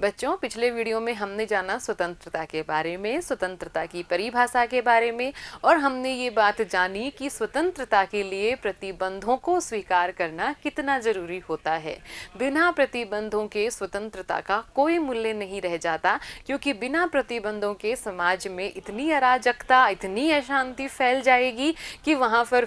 बच्चों, पिछले वीडियो में हमने जाना स्वतंत्रता के बारे में, स्वतंत्रता की परिभाषा के बारे में, और हमने ये बात जानी कि स्वतंत्रता के लिए प्रतिबंधों को स्वीकार करना कितना जरूरी होता है। बिना प्रतिबंधों के स्वतंत्रता का कोई मूल्य नहीं रह जाता, क्योंकि बिना प्रतिबंधों के समाज में इतनी अराजकता, इतनी अशांति फैल जाएगी कि वहाँ पर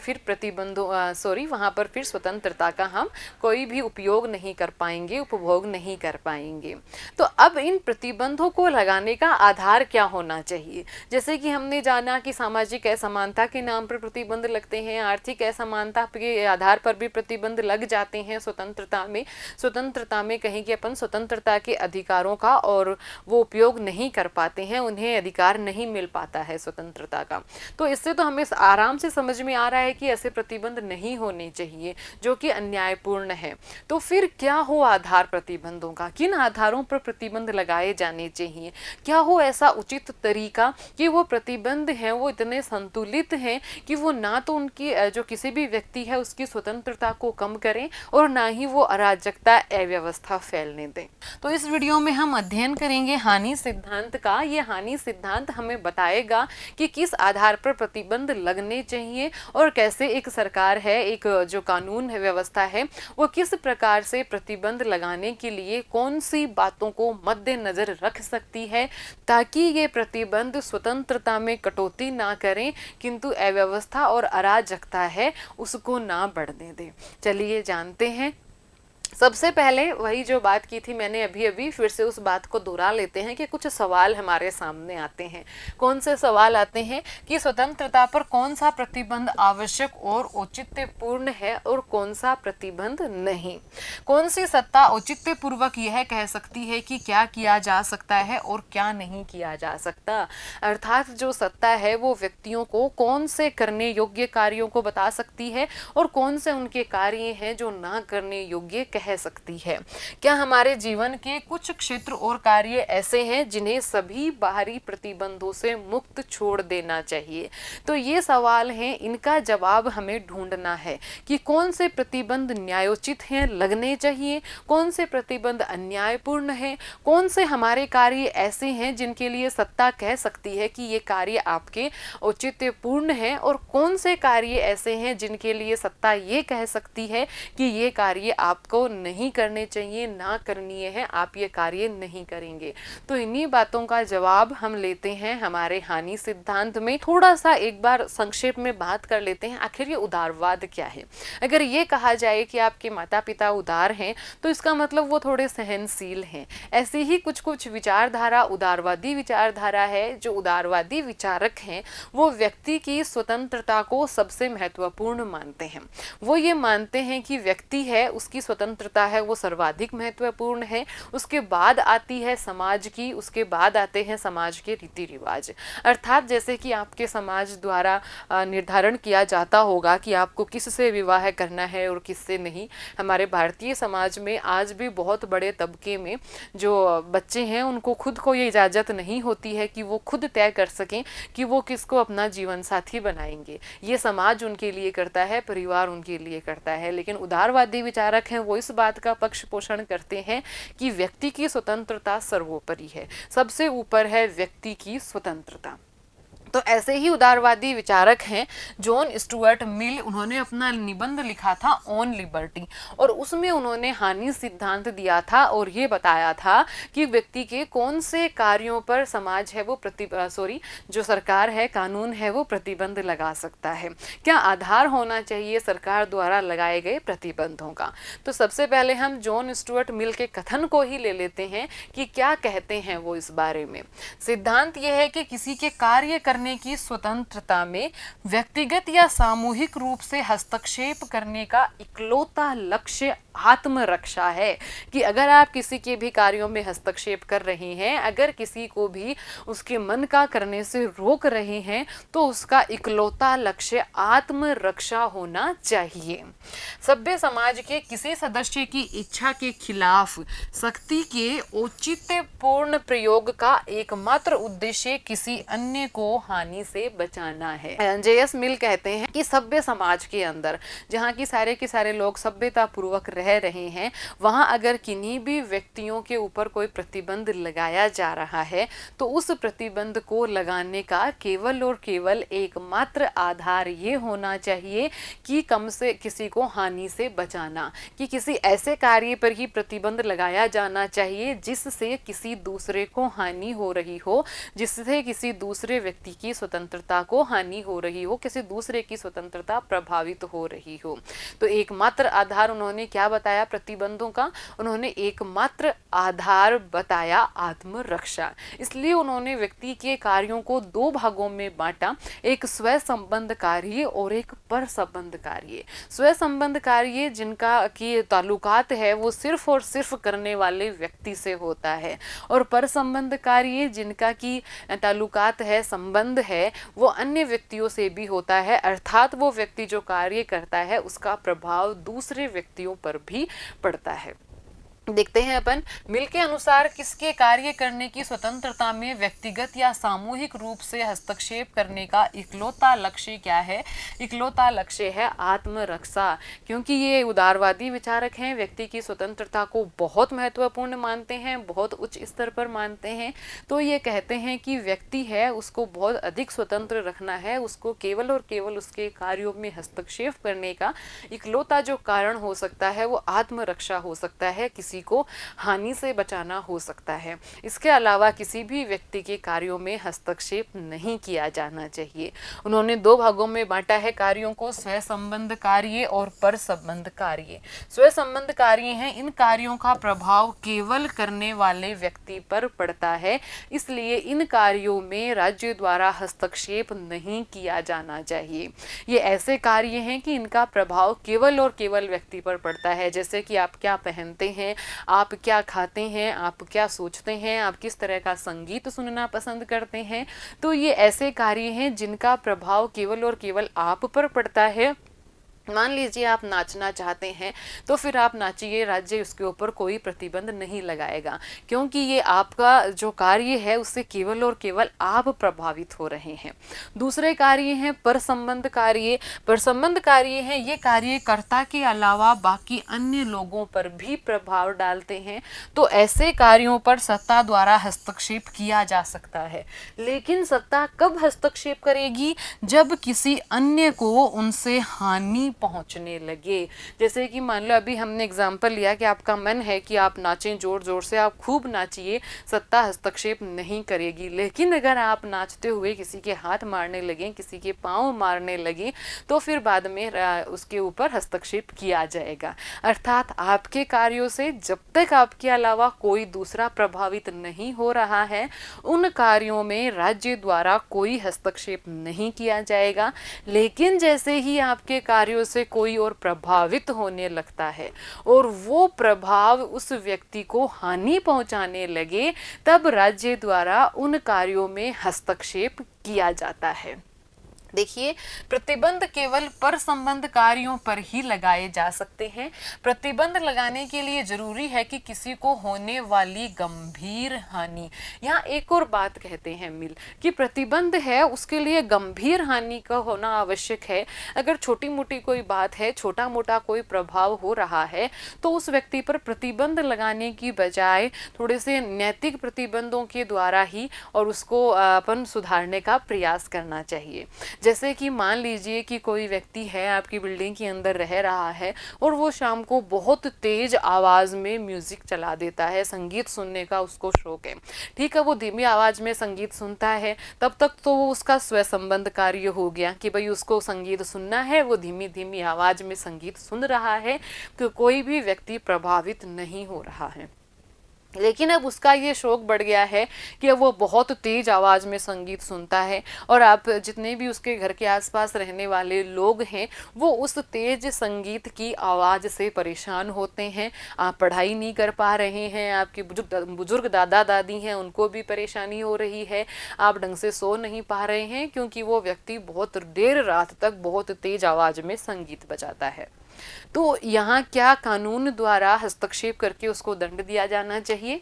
फिर स्वतंत्रता का हम कोई भी उपयोग नहीं कर पाएंगे, उपभोग नहीं कर पाएंगे। तो अब इन प्रतिबंधों को लगाने का आधार क्या होना चाहिए? जैसे कि हमने जाना कि सामाजिक असमानता के नाम पर प्रतिबंध लगते हैं, आर्थिक असमानता के आधार पर भी प्रतिबंध लग जाते हैं। स्वतंत्रता में कहीं कि अपन स्वतंत्रता के अधिकारों का और वो उपयोग नहीं कर पाते हैं, उन्हें अधिकार नहीं मिल पाता है स्वतंत्रता का। तो इससे तो हमें आराम से समझ में आ रहा है कि ऐसे प्रतिबंध नहीं होने चाहिए, जो कि अन्यायपूर्ण है। तो फिर क्या हो आधार प्रतिबंधों का? किन आधारों पर प्रतिबंध लगाए जाने चाहिए? क्या हो ऐसा उचित तरीका कि वो प्रतिबंध हैं वो इतने संतुलित हैं कि वो ना तो उनकी जो किसी भी व्यक्ति है उसकी स्वतंत्रता को कम करें और ना ही वो अराजकता, अव्यवस्था फैलने दें। तो इस वीडियो में हम अध्ययन करेंगे हानि सिद्धांत का। ये हानि सिद्धांत हमें बताएगा कि किस आधार पर प्रतिबंध लगने चाहिए और कैसे एक सरकार है, एक जो कानून है, व्यवस्था है, वो किस प्रकार से प्रतिबंध लगाने के लिए कौन सी बातों को मद्देनजर रख सकती है, ताकि ये प्रतिबंध स्वतंत्रता में कटौती ना करें किंतु अव्यवस्था और अराजकता है उसको ना बढ़ने दें। चलिए जानते हैं। सबसे पहले वही जो बात की थी मैंने अभी फिर से उस बात को दोहरा लेते हैं कि कुछ सवाल हमारे सामने आते हैं। कौन से सवाल आते हैं कि स्वतंत्रता पर कौन सा प्रतिबंध आवश्यक और औचित्यपूर्ण है और कौन सा प्रतिबंध नहीं। कौन सी सत्ता औचित्यपूर्वक यह कह सकती है कि क्या किया जा सकता है और क्या नहीं किया जा सकता। अर्थात जो सत्ता है वो व्यक्तियों को कौन से करने योग्य कार्यों को बता सकती है और कौन से उनके कार्य हैं जो ना करने योग्य कह सकती है। क्या हमारे जीवन के कुछ क्षेत्र और कार्य ऐसे हैं जिन्हें सभी बाहरी प्रतिबंधों से मुक्त छोड़ देना चाहिए? तो ये सवाल हैं, इनका जवाब हमें ढूंढना है कि कौन से प्रतिबंध न्यायोचित हैं, लगने चाहिए, कौन से प्रतिबंध अन्यायपूर्ण हैं, कौन से हमारे कार्य ऐसे हैं जिनके लिए सत्ता कह सकती है कि ये कार्य आपके औचित्यपूर्ण हैं, और कौन से कार्य ऐसे हैं जिनके लिए सत्ता ये कह सकती है कि ये कार्य आपको नहीं करने चाहिए, ना करनी है, आप ये कार्य नहीं करेंगे। तो इन्हीं बातों का जवाब हम लेते हैं हमारे हानि सिद्धांत में। थोड़ा सा एक बार संक्षेप में बात कर लेते हैं, आखिर ये उदारवाद क्या है। अगर ये कहा जाए कि आपके माता पिता उदार हैं तो इसका मतलब वो थोड़े सहनशील हैं। ऐसी ही कुछ कुछ विचारधारा उदारवादी विचारधारा है। जो उदारवादी विचारक हैं वो व्यक्ति की स्वतंत्रता को सबसे महत्वपूर्ण मानते हैं। वो ये मानते हैं कि व्यक्ति है, उसकी स्वतंत्रता है वो सर्वाधिक महत्वपूर्ण है। उसके बाद आती है समाज की, उसके बाद आते हैं समाज के रीति रिवाज। अर्थात जैसे कि आपके समाज द्वारा निर्धारण किया जाता होगा कि आपको किससे विवाह करना है और किससे नहीं। हमारे भारतीय समाज में आज भी बहुत बड़े तबके में जो बच्चे हैं उनको खुद को ये इजाज़त नहीं होती है कि वो खुद तय कर सकें कि वो किसको अपना जीवन साथी बनाएंगे। ये समाज उनके लिए करता है, परिवार उनके लिए करता है। लेकिन उदारवादी विचारक हैं वो इस बात का पक्ष पोषण करते हैं कि व्यक्ति की स्वतंत्रता सर्वोपरि है, सबसे ऊपर है व्यक्ति की स्वतंत्रता। तो ऐसे ही उदारवादी विचारक हैं जॉन स्टुअर्ट मिल। उन्होंने अपना निबंध लिखा था ऑन लिबर्टी, और उसमें उन्होंने हानि सिद्धांत दिया था और ये बताया था कि व्यक्ति के कौन से कार्यों पर समाज है वो जो सरकार है, कानून है, वो प्रतिबंध लगा सकता है। क्या आधार होना चाहिए सरकार द्वारा लगाए गए प्रतिबंधों का? तो सबसे पहले हम जॉन स्टुअर्ट मिल के कथन को ही ले लेते हैं कि क्या कहते हैं वो इस बारे में। सिद्धांत यह है कि किसी के कार्य करने की स्वतंत्रता में व्यक्तिगत या सामूहिक रूप से हस्तक्षेप करने का इकलौता लक्ष्य आत्मरक्षा है। कि अगर आप किसी के भी कार्यों में हस्तक्षेप कर रहे हैं, अगर किसी को भी उसके मन का करने से रोक रहे हैं, तो उसका इकलौता लक्ष्य आत्मरक्षा होना चाहिए। सभ्य समाज के किसी सदस्य की इच्छा के खिलाफ शक्ति के औचित्यपूर्ण प्रयोग का एकमात्र उद्देश्य किसी अन्य को हानि से बचाना है। J.S. मिल कहते हैं कि सभ्य समाज के अंदर जहाँ की सारे के सारे लोग सभ्यता पूर्वक रह रहे हैं, वहाँ अगर किन्हीं भी व्यक्तियों के ऊपर कोई प्रतिबंध लगाया जा रहा है तो उस प्रतिबंध को लगाने का केवल और केवल एकमात्र आधार ये होना चाहिए कि कम से किसी को हानि से बचाना, कि किसी ऐसे कार्य पर ही प्रतिबंध लगाया जाना चाहिए जिससे किसी दूसरे को हानि हो रही हो, जिससे किसी दूसरे व्यक्ति की स्वतंत्रता को हानि हो रही हो, किसी दूसरे की स्वतंत्रता प्रभावित हो रही हो। तो एकमात्र आधार उन्होंने क्या बताया प्रतिबंधों का? उन्होंने एकमात्र आधार बताया आत्मरक्षा। इसलिए उन्होंने व्यक्ति के कार्यों को दो भागों में बांटा, एक स्व संबंध कार्य और एक पर संबंध कार्य। स्व संबंध कार्य जिनका की ताल्लुकात है वो सिर्फ और सिर्फ करने वाले व्यक्ति से होता है, और पर संबंध कार्य जिनका की ताल्लुकात है, संबंध है, वो अन्य व्यक्तियों से भी होता है, अर्थात वो व्यक्ति जो कार्य करता है उसका प्रभाव दूसरे व्यक्तियों पर भी पड़ता है। देखते हैं अपन मिल के अनुसार किसके कार्य करने की स्वतंत्रता में व्यक्तिगत या सामूहिक रूप से हस्तक्षेप करने का इकलौता लक्ष्य क्या है? इकलौता लक्ष्य है आत्मरक्षा। क्योंकि ये उदारवादी विचारक हैं, व्यक्ति की स्वतंत्रता को बहुत महत्वपूर्ण मानते हैं, बहुत उच्च स्तर पर मानते हैं। तो ये कहते हैं कि व्यक्ति है उसको बहुत अधिक स्वतंत्र रखना है, उसको केवल और केवल उसके कार्यों में हस्तक्षेप करने का इकलौता जो कारण हो सकता है वो आत्मरक्षा हो सकता है, किसी को हानि से बचाना हो सकता है। इसके अलावा किसी भी व्यक्ति के कार्यों में हस्तक्षेप नहीं किया जाना चाहिए। उन्होंने दो भागों में बांटा है कार्यों को, स्व संबंध कार्य और पर संबंध कार्य। स्व संबंध कार्य हैं, इन कार्यों का प्रभाव केवल करने वाले व्यक्ति पर पड़ता है, इसलिए इन कार्यों में राज्य द्वारा हस्तक्षेप नहीं किया जाना चाहिए। ये ऐसे कार्य हैं कि इनका प्रभाव केवल और केवल व्यक्ति पर पड़ता है, जैसे कि आप क्या पहनते हैं, आप क्या खाते हैं, आप क्या सोचते हैं, आप किस तरह का संगीत सुनना पसंद करते हैं। तो ये ऐसे कार्य हैं जिनका प्रभाव केवल और केवल आप पर पड़ता है। मान लीजिए आप नाचना चाहते हैं तो फिर आप नाचिए, राज्य उसके ऊपर कोई प्रतिबंध नहीं लगाएगा, क्योंकि ये आपका जो कार्य है उससे केवल और केवल आप प्रभावित हो रहे हैं। दूसरे कार्य हैं पर संबंध कार्य। पर संबंध कार्य हैं, ये कार्यकर्ता के अलावा बाकी अन्य लोगों पर भी प्रभाव डालते हैं। तो ऐसे कार्यों पर सत्ता द्वारा हस्तक्षेप किया जा सकता है, लेकिन सत्ता कब हस्तक्षेप करेगी? जब किसी अन्य को उनसे हानि पहुंचने लगे। जैसे कि मान लो अभी हमने एग्जांपल लिया कि आपका मन है कि आप नाचें, जोर जोर से आप खूब नाचिए, सत्ता हस्तक्षेप नहीं करेगी। लेकिन अगर आप नाचते हुए किसी के हाथ मारने लगे, किसी के पांव मारने लगे, तो फिर बाद में उसके ऊपर हस्तक्षेप किया जाएगा। अर्थात आपके कार्यों से जब तक आपके अलावा कोई दूसरा प्रभावित नहीं हो रहा है, उन कार्यों में राज्य द्वारा कोई हस्तक्षेप नहीं किया जाएगा। लेकिन जैसे ही आपके कार्यों से कोई और प्रभावित होने लगता है और वो प्रभाव उस व्यक्ति को हानि पहुंचाने लगे, तब राज्य द्वारा उन कार्यों में हस्तक्षेप किया जाता है। देखिए, प्रतिबंध केवल पर संबंध कार्यों पर ही लगाए जा सकते हैं। प्रतिबंध लगाने के लिए जरूरी है कि किसी को होने वाली गंभीर हानि, यहाँ एक और बात कहते हैं मिल कि प्रतिबंध है उसके लिए गंभीर हानि का होना आवश्यक है। अगर छोटी मोटी कोई बात है, छोटा मोटा कोई प्रभाव हो रहा है, तो उस व्यक्ति पर प्रतिबंध लगाने की बजाय थोड़े से नैतिक प्रतिबंधों के द्वारा ही और उसको अपन सुधारने का प्रयास करना चाहिए। जैसे कि मान लीजिए कि कोई व्यक्ति है आपकी बिल्डिंग के अंदर रह रहा है और वो शाम को बहुत तेज आवाज में म्यूजिक चला देता है, संगीत सुनने का उसको शौक है। ठीक है, वो धीमी आवाज में संगीत सुनता है, तब तक तो वो उसका स्व संबंध कार्य हो गया कि भाई उसको संगीत सुनना है, वो धीमी धीमी आवाज में संगीत सुन रहा है, तो कोई भी व्यक्ति प्रभावित नहीं हो रहा है। लेकिन अब उसका ये शौक बढ़ गया है कि वो बहुत तेज आवाज़ में संगीत सुनता है, और आप जितने भी उसके घर के आसपास रहने वाले लोग हैं वो उस तेज संगीत की आवाज़ से परेशान होते हैं। आप पढ़ाई नहीं कर पा रहे हैं, आपके बुजुर्ग दादा दादी हैं उनको भी परेशानी हो रही है, आप ढंग से सो नहीं पा रहे हैं क्योंकि वो व्यक्ति बहुत देर रात तक बहुत तेज आवाज़ में संगीत बजाता है। तो यहाँ क्या कानून द्वारा हस्तक्षेप करके उसको दंड दिया जाना चाहिए?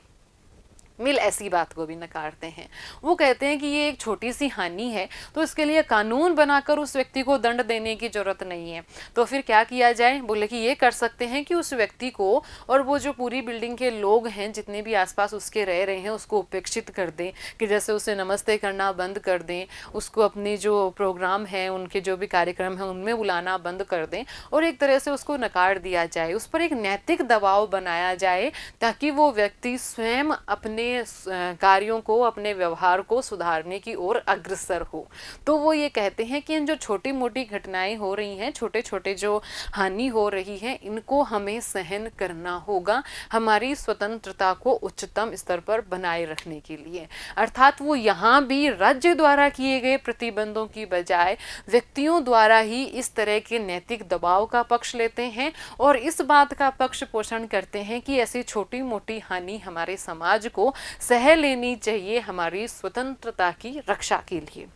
मिल ऐसी बात को भी नकारते हैं। वो कहते हैं कि ये एक छोटी सी हानि है, तो इसके लिए कानून बनाकर उस व्यक्ति को दंड देने की जरूरत नहीं है। तो फिर क्या किया जाए? बोले कि ये कर सकते हैं कि उस व्यक्ति को और वो जो पूरी बिल्डिंग के लोग हैं, जितने भी आसपास उसके रह रहे हैं, उसको उपेक्षित कर दें, कि जैसे उसे नमस्ते करना बंद कर दें, उसको अपने जो प्रोग्राम है, उनके जो भी कार्यक्रम है, उनमें बुलाना बंद कर दें और एक तरह से उसको नकार दिया जाए। उस पर एक नैतिक दबाव बनाया जाए ताकि वो व्यक्ति स्वयं अपने कार्यों को, अपने व्यवहार को सुधारने की ओर अग्रसर हो। तो वो ये कहते हैं कि इन जो छोटी मोटी घटनाएं हो रही हैं, छोटे छोटे जो हानि हो रही है, इनको हमें सहन करना होगा हमारी स्वतंत्रता को उच्चतम स्तर पर बनाए रखने के लिए। अर्थात वो यहाँ भी राज्य द्वारा किए गए प्रतिबंधों की बजाय व्यक्तियों द्वारा ही इस तरह के नैतिक दबाव का पक्ष लेते हैं और इस बात का पक्ष पोषण करते हैं कि ऐसी छोटी मोटी हानि हमारे समाज को सह लेनी चाहिए हमारी स्वतंत्रता की रक्षा के लिए।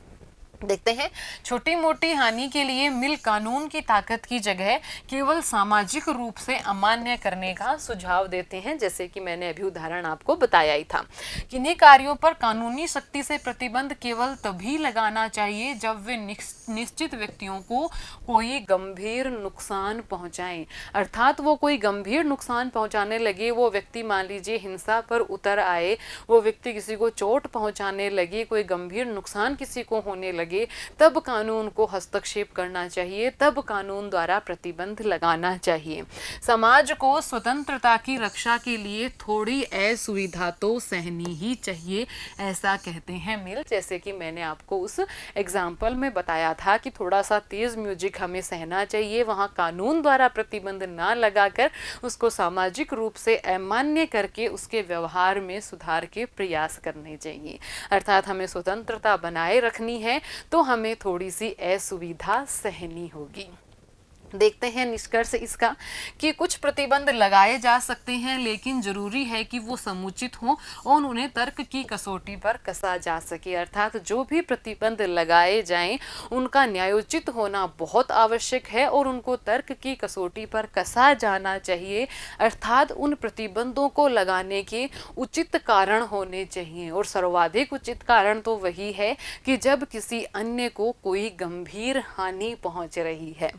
देखते हैं, छोटी मोटी हानि के लिए मिल कानून की ताकत की जगह केवल सामाजिक रूप से अमान्य करने का सुझाव देते हैं। जैसे कि मैंने अभी उदाहरण आपको बताया ही था, किन्हीं कार्यों पर कानूनी शक्ति से प्रतिबंध केवल तभी लगाना चाहिए जब वे निश्चित व्यक्तियों को कोई गंभीर नुकसान पहुंचाएं। अर्थात वो कोई गंभीर नुकसान पहुंचाने लगे, वो व्यक्ति मान लीजिए हिंसा पर उतर आए, वो व्यक्ति किसी को चोट पहुंचाने लगे, कोई गंभीर नुकसान किसी को होने लगे, तब कानून को हस्तक्षेप करना चाहिए, तब कानून द्वारा प्रतिबंध लगाना चाहिए। समाज को स्वतंत्रता की रक्षा के लिए थोड़ी असुविधा तो सहनी ही चाहिए, ऐसा कहते हैं मिल। जैसे कि मैंने आपको उस एग्जाम्पल में बताया था कि थोड़ा सा तेज म्यूजिक हमें सहना चाहिए, वहाँ कानून द्वारा प्रतिबंध ना लगाकर उसको सामाजिक रूप से अमान्य करके उसके व्यवहार में सुधार के प्रयास करने चाहिए। अर्थात हमें स्वतंत्रता बनाए रखनी है तो हमें थोड़ी सी असुविधा सहनी होगी। देखते हैं निष्कर्ष इसका कि कुछ प्रतिबंध लगाए जा सकते हैं, लेकिन जरूरी है कि वो समुचित हों और उन्हें तर्क की कसौटी पर कसा जा सके। अर्थात जो भी प्रतिबंध लगाए जाएं उनका न्यायोचित होना बहुत आवश्यक है और उनको तर्क की कसौटी पर कसा जाना चाहिए। अर्थात उन प्रतिबंधों को लगाने के उचित कारण होने चाहिए और सर्वाधिक उचित कारण तो वही है कि जब किसी अन्य को कोई गंभीर हानि पहुंच रही है।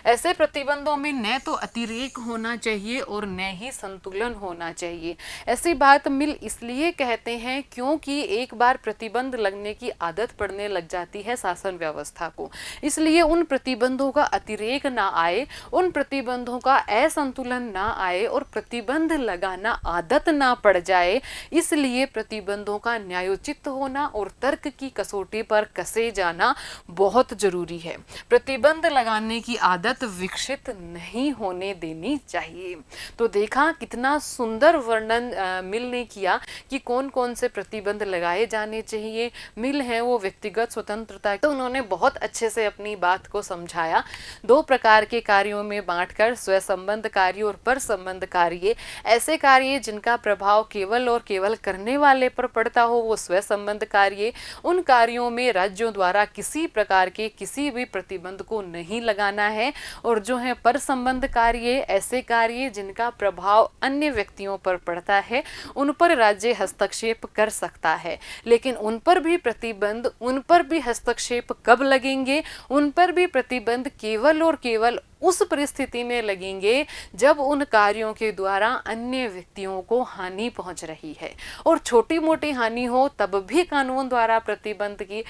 ऐसे प्रतिबंधों में न तो अतिरेक होना चाहिए और न ही संतुलन होना चाहिए। ऐसी बात मिल इसलिए कहते हैं क्योंकि एक बार प्रतिबंध लगने की आदत पड़ने लग जाती है शासन व्यवस्था को, इसलिए उन प्रतिबंधों का अतिरेक ना आए, उन प्रतिबंधों का असंतुलन ना आए और प्रतिबंध लगाना आदत ना पड़ जाए, इसलिए प्रतिबंधों का न्यायोचित होना और तर्क की कसौटी पर कसे जाना बहुत जरूरी है। प्रतिबंध लगाने की आदत विकसित नहीं होने देनी चाहिए। तो देखा कितना सुंदर वर्णन मिल ने किया कि कौन कौन से प्रतिबंध लगाए जाने चाहिए। मिल है वो व्यक्तिगत स्वतंत्रता, तो उन्होंने बहुत अच्छे से अपनी बात को समझाया। दो प्रकार के कार्यों में बांटकर, स्व संबंध कार्य और पर संबंध कार्य। ऐसे कार्य जिनका प्रभाव केवल और केवल करने वाले पर पड़ता हो वो स्व संबंध कार्य। उन कार्यों में राज्यों द्वारा किसी प्रकार के किसी भी प्रतिबंध को नहीं लगाना है। और जो है पर संबंध कार्य, ऐसे कार्य जिनका प्रभाव अन्य व्यक्तियों पर पड़ता है, उन पर राज्य हस्तक्षेप कर सकता है, लेकिन उन पर भी प्रतिबंध, उन पर भी हस्तक्षेप कब लगेंगे? उन पर भी प्रतिबंध केवल और केवल उस परिस्थिति में लगेंगे जब उन कार्यों के द्वारा अन्य व्यक्तियों को हानि पहुंच रही है। और छोटी मोटी हानि हो तब भी कानून द्वारा प्रतिबंध की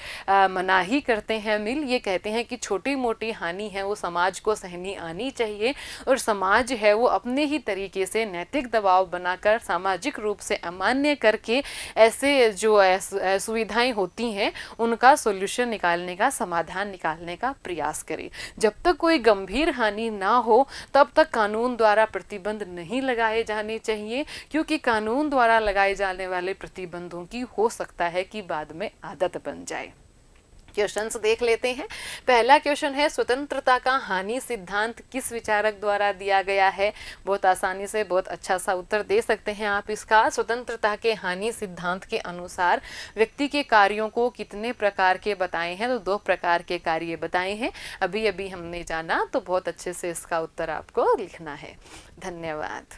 मनाही करते हैं मिल। ये कहते हैं कि छोटी मोटी हानि है वो समाज को सहनी आनी चाहिए और समाज है वो अपने ही तरीके से नैतिक दबाव बनाकर सामाजिक रूप से अमान्य करके ऐसे जो असुविधाएं होती हैं उनका सोल्यूशन निकालने का, समाधान निकालने का प्रयास करे। जब तक कोई गंभीर हानि ना हो तब तक कानून द्वारा प्रतिबंध नहीं लगाए जाने चाहिए, क्योंकि कानून द्वारा लगाए जाने वाले प्रतिबंधों की हो सकता है कि बाद में आदत बन जाए। क्वेश्चंस देख लेते हैं। पहला क्वेश्चन है, स्वतंत्रता का हानि सिद्धांत किस विचारक द्वारा दिया गया है? बहुत आसानी से बहुत अच्छा सा उत्तर दे सकते हैं आप इसका। स्वतंत्रता के हानि सिद्धांत के अनुसार व्यक्ति के कार्यों को कितने प्रकार के बताए हैं? तो 2 प्रकार के कार्य बताए हैं, अभी अभी हमने जाना, तो बहुत अच्छे से इसका उत्तर आपको लिखना है। धन्यवाद।